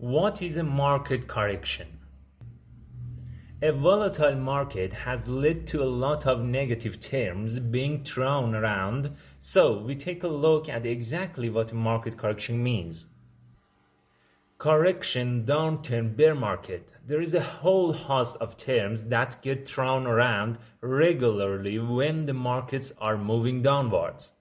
What is a market correction? A volatile market has led to a lot of negative terms being thrown around, so we take a look at exactly what a market correction means. Correction, downturn, bear market. There is a whole host of terms that get thrown around regularly when the markets are moving downwards.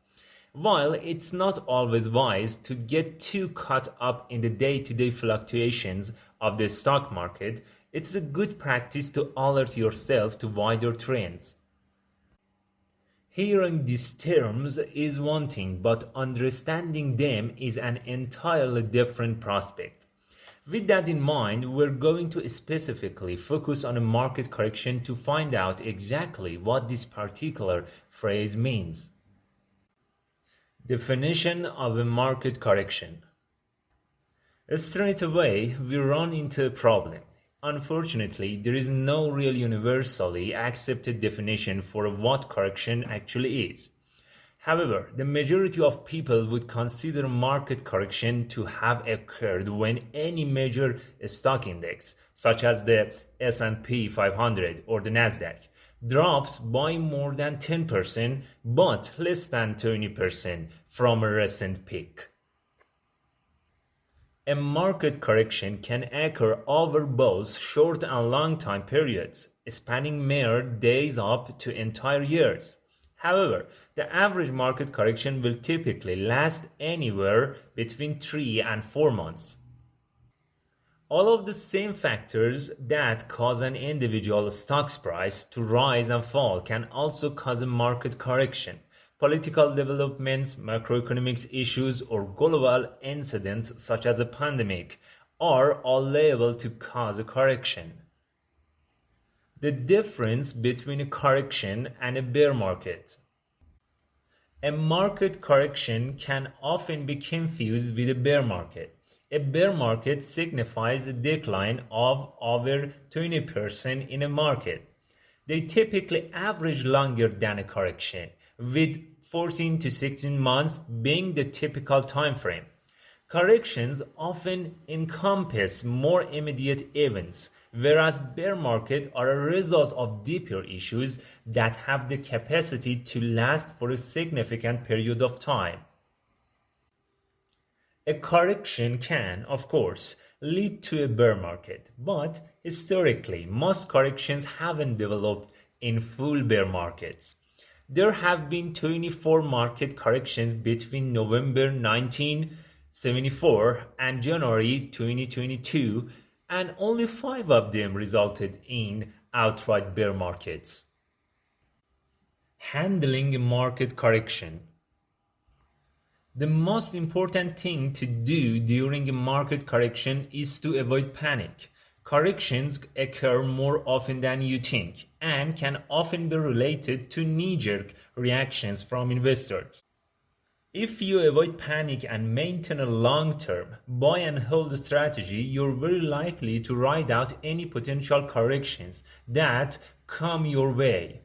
While it's not always wise to get too caught up in the day-to-day fluctuations of the stock market, it's a good practice to alert yourself to wider trends. Hearing these terms is one thing, but understanding them is an entirely different prospect. With that in mind, we're going to specifically focus on a market correction to find out exactly what this particular phrase means. Definition of a market correction. Straight away, we run into a problem. Unfortunately, there is no real universally accepted definition for what correction actually is. However, the majority of people would consider market correction to have occurred when any major stock index, such as the S&P 500 or the Nasdaq, drops by more than 10% but less than 20% from a recent peak. A market correction can occur over both short and long time periods, spanning mere days up to entire years. However, the average market correction will typically last anywhere between 3 and 4 months. All of the same factors that cause an individual stock's price to rise and fall can also cause a market correction. Political developments, macroeconomic issues, or global incidents such as a pandemic are all liable to cause a correction. The difference between a correction and a bear market. A market correction can often be confused with a bear market. A bear market signifies a decline of over 20% in a market. They typically average longer than a correction, with 14 to 16 months being the typical time frame. Corrections often encompass more immediate events, whereas bear markets are a result of deeper issues that have the capacity to last for a significant period of time. A correction can, of course, lead to a bear market, but historically, most corrections haven't developed in full bear markets. There have been 24 market corrections between November 1974 and January 2022, and only 5 of them resulted in outright bear markets. Handling a market correction. The most important thing to do during a market correction is to avoid panic. Corrections occur more often than you think and can often be related to knee-jerk reactions from investors. If you avoid panic and maintain a long-term buy and hold strategy, you're very likely to ride out any potential corrections that come your way.